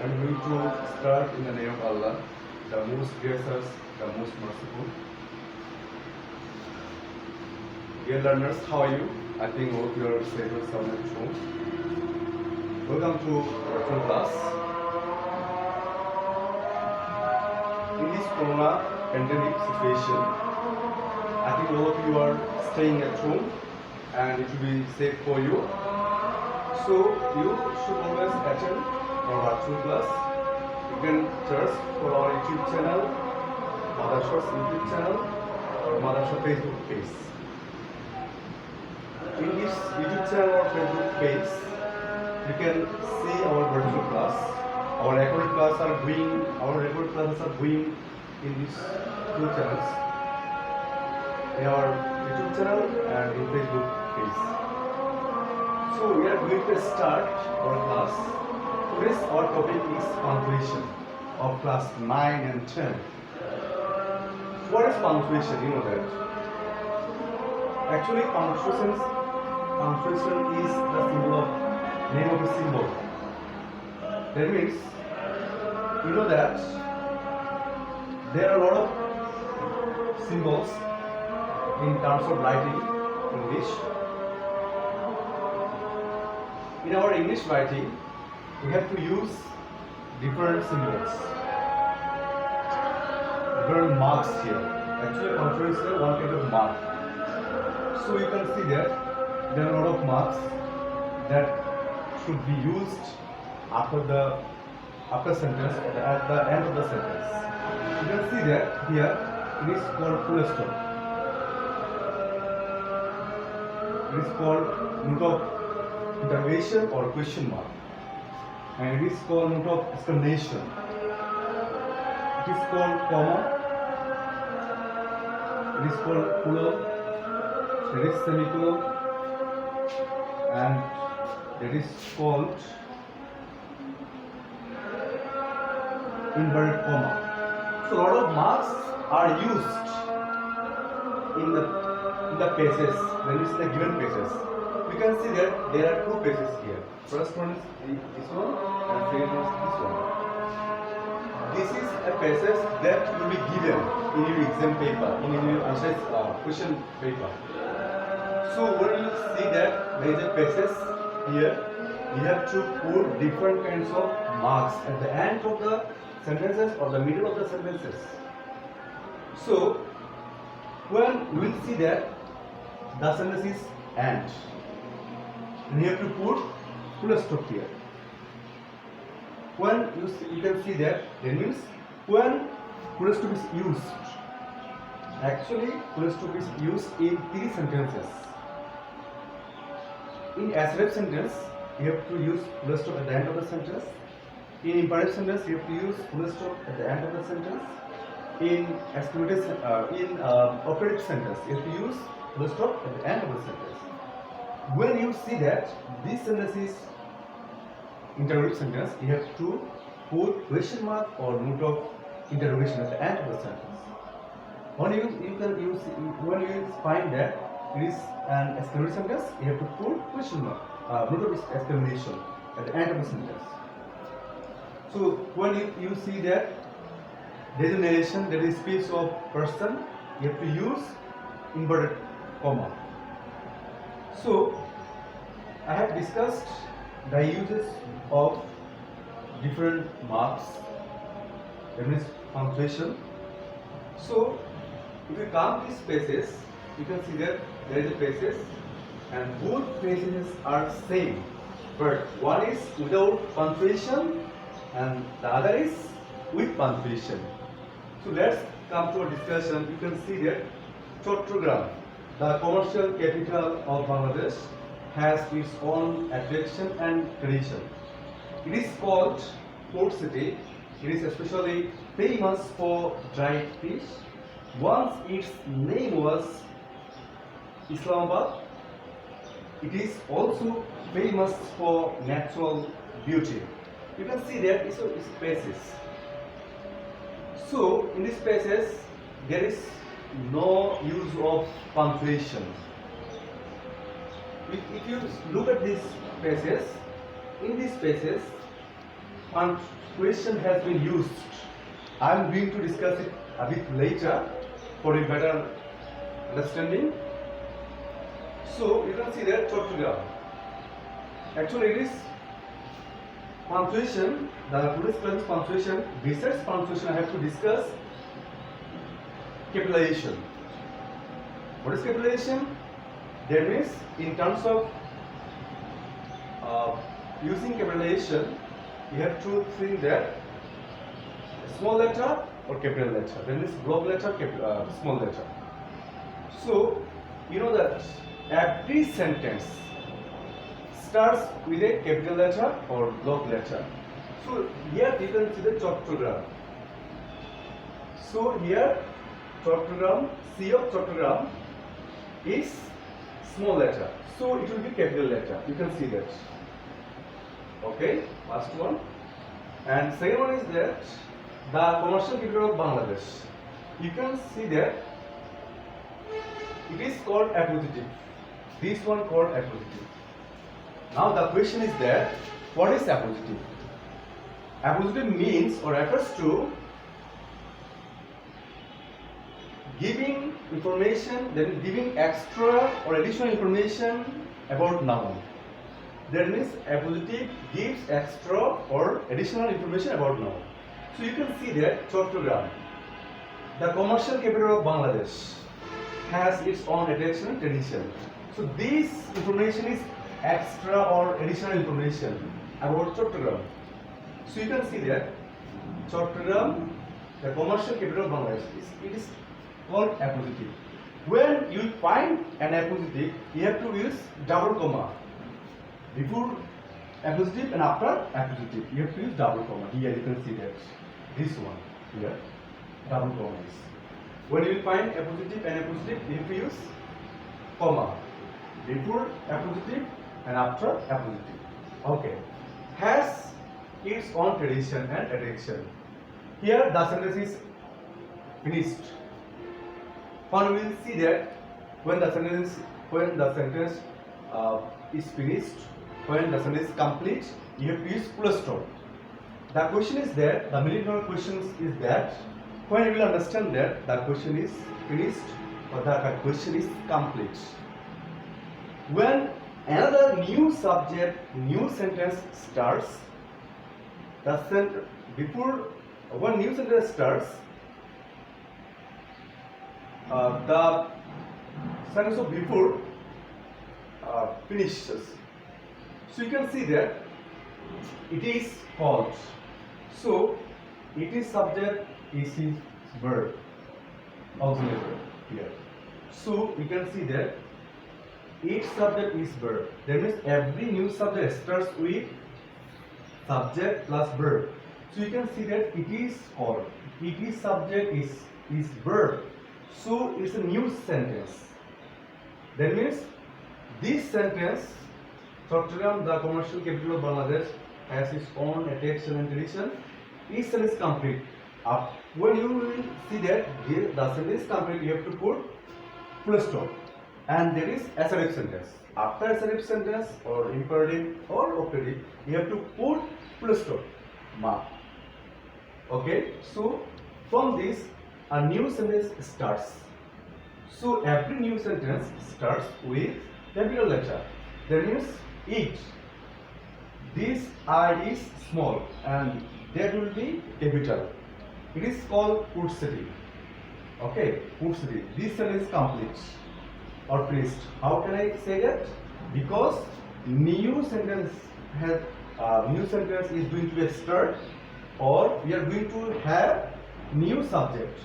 I'm going to start in the name of Allah, the most gracious, the most merciful. Dear learners, how are you? I think all of you are safe and sound at home. Welcome to virtual class. In this corona pandemic situation, I think all of you are staying at home and it will be safe for you. So you should always attend our virtual class. You can search for our YouTube channel, Madrasa's YouTube channel, or Madrasa Facebook page. In this YouTube channel or Facebook page, you can see our virtual class. Our recorded classes are going in these two channels, in our YouTube channel and in Facebook page. So we are going to start our class. Today's our topic is punctuation of class 9 and 10. What is punctuation? You know that. Actually, punctuation is the symbol of name of a symbol. That means you know that there are a lot of symbols in terms of writing English. In our English writing, we have to use different symbols, different marks here. Actually, punctuation is one kind of mark. So you can see that there are a lot of marks that should be used after sentence or at the end of the sentence. You can see that here it is called full stop. It is called note of interrogation or question mark, and it is called note of exclamation. It is called comma. It is called colon. There is semicolon, and that is called inverted comma. So a lot of marks are used in the pages, when it's the given pages. You can see that there are two pages here. First one is this one and second one is this one. This is a passage that will be given in your exam paper, in your answer question paper. So when you see that there is a passage here, you have to put different kinds of marks at the end of the sentences or the middle of the sentences. So when you will see that the sentence is end, and you have to put full stop here. When you can see that means when full stop is used. Actually, full stop is used in 3 sentences. In assertive sentence, you have to use full stop at the end of the sentence. In imperative sentence, you have to use full stop at the end of the sentence. In operative sentence, you have to use full stop at the end of the sentence. When you see that this sentence is interrogative sentence, you have to put question mark or note of interrogation at the end of the sentence. When you find that it is an exclamatory sentence, you have to put question mark, note of exclamation at the end of the sentence. So when you see that there is a narration, there is speech of person, you have to use inverted comma. So I have discussed the uses of different marks, that means punctuation. So if you count these spaces, you can see that there is a spaces and both spaces are same, but one is without punctuation and the other is with punctuation. So let's come to a discussion. You can see that Chattogram, the commercial capital of Bangladesh, has its own attraction and tradition. It is called Port City. It is especially famous for dried fish. Once its name was Islamabad. It is also famous for natural beauty. You can see that it's spaces. So in these spaces there is no use of punctuation. If you look at these spaces, in these spaces punctuation has been used. I am going to discuss it a bit later for a better understanding. So you can see that tortogram. Actually, it is punctuation. The today's class is punctuation. Besides punctuation, I have to discuss capitalization. What is capitalization? That means in terms of using capitalization, you have to think that small letter or capital letter. That means block letter, small letter. So you know that every sentence starts with a capital letter or block letter. So here you can see the tortogram. So here tortogram, C of tortogram is small letter. So it will be capital letter. You can see that. Okay, first one. And second one is that the commercial capital of Bangladesh. You can see that it is called appositive. This one called appositive. Now the question is that what is appositive? Appositive means or refers to giving information, then giving extra or additional information about noun. That means appositive gives extra or additional information about noun. So you can see that tortogram. The commercial capital of Bangladesh has its own attraction and tradition. So this information is extra or additional information about tortogram. So you can see that tortogram, the commercial capital of Bangladesh, it is called appositive. When you find an appositive, you have to use double comma. Before appositive and after appositive, you have to use double comma. Here you can see that this one here, double comma is. When you find appositive and appositive, you have to use comma. Before appositive and after appositive. Okay. Has its own tradition and attraction. Here the sentence is finished. When we will see that when the sentence is finished, when the sentence is complete, you have to use full stop. The question is that the million-dollar question is that when you will understand that the question is finished or the question is complete. When another new subject, new sentence starts, before one new sentence starts, the sentence of before finishes. So you can see that it is called. So it is subject, it is verb, auxiliary verb here. So you can see that each subject is verb. That means every new subject starts with subject plus verb. So you can see that it is called. It is subject is verb. So it's a new sentence. That means this sentence, tortogram, the commercial capital of Bangladesh, has its own attraction and tradition. Each sentence is complete. When you will see that the sentence is complete, you have to put full stop. And there is assertive sentence. After assertive sentence or imperative or operative, you have to put full stop. Mark. Okay. So from this, a new sentence starts. So every new sentence starts with capital letter. That means it. This I is small and that will be capital. It is called put city. Okay, put city. This sentence is complete or finished. How can I say that? Because new sentence is going to be a start, or we are going to have new subject.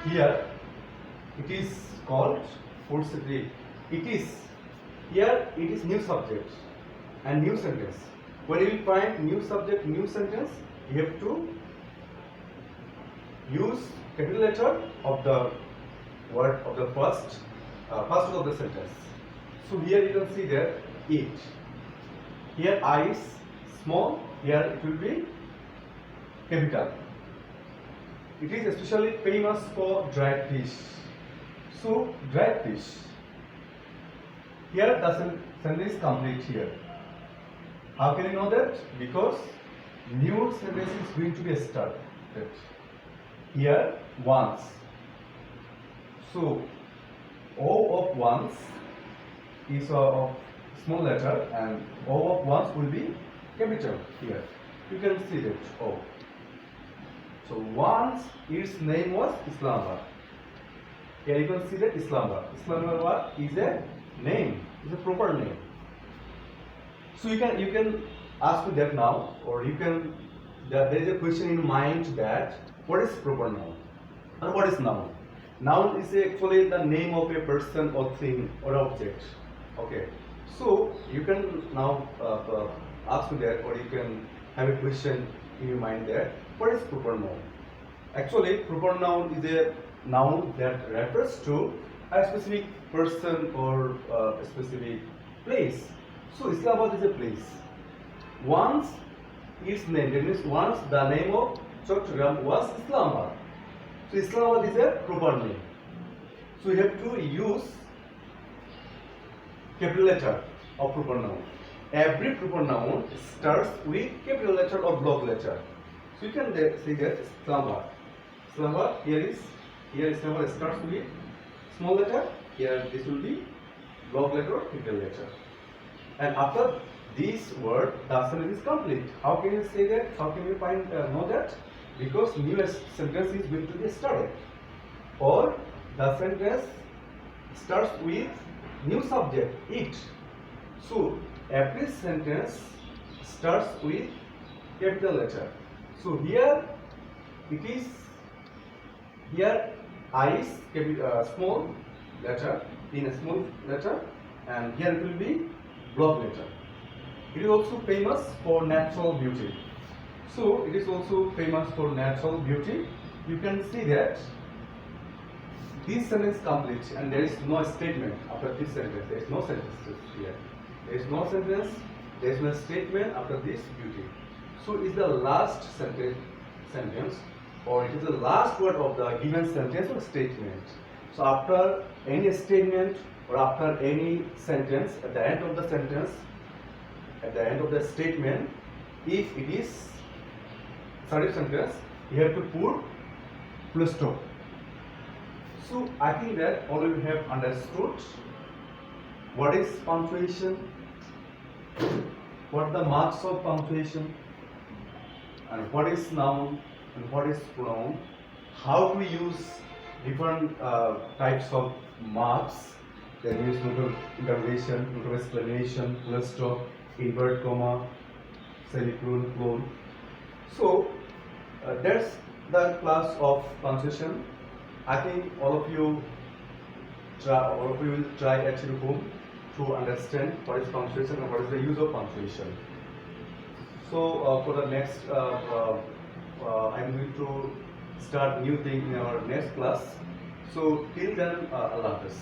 Here it is called put city. It is new subject and new sentence. When you will find new subject, new sentence, you have to use capital letter of the word of the first word of the sentence. So here you can see that it. Here I is small. Here it will be capital. It is especially famous for dried fish. So dried fish. Here the sentence is complete here. How can you know that? Because new sentence is going to be started here once. So O of once is of small letter and O of once will be capital here. You can see that O. So once its name was Islamabad. Here you can see that Islamabad. Islamabad is a name, is a proper name. So you can ask me that now, or you can. There is a question in mind that what is proper noun and what is noun. Noun is actually the name of a person or thing or object. Okay. So you can now ask me that, or you can have a question in your mind that what is proper noun. Actually, proper noun is a noun that refers to a specific person or a specific place. So Islamabad is a place. Once its name, that means once the name of Chattogram was Islamabad. So Islamabad is a proper name. So you have to use capital letter of proper noun. Every proper noun starts with capital letter or block letter. So you can see that Islamabad. Islamabad here Islamabad starts with small letter. Here this will be block letter or capital letter. And after this word, the sentence is complete. How can you say that? How can you know that? Because new sentence is going to be started, or the sentence starts with new subject, it. So every sentence starts with capital letter. So here it is. Here I is small letter in a small letter, and here it will be block letter. It is also famous for natural beauty. So it is also famous for natural beauty. You can see that this sentence complete and there is no statement after this sentence. There is no sentence here. There is no sentence. There is no statement after this beauty. So it is the last sentence, or it is the last word of the given sentence or statement. So after any statement or after any sentence, at the end of the sentence, at the end of the statement, if it is third sentence, you have to put full stop. So I think that all of you have understood what is punctuation, what are the marks of punctuation, and what is noun and what is pronoun, how to use different types of marks, that is note of interrogation, note of exclamation, full stop, invert comma, semicolon, clone. So that's the class of punctuation. I think all of you will try at your home to understand what is punctuation and what is the use of punctuation. So for the next, I'm going to start new thing in our next class. So till then, Allah Hafiz.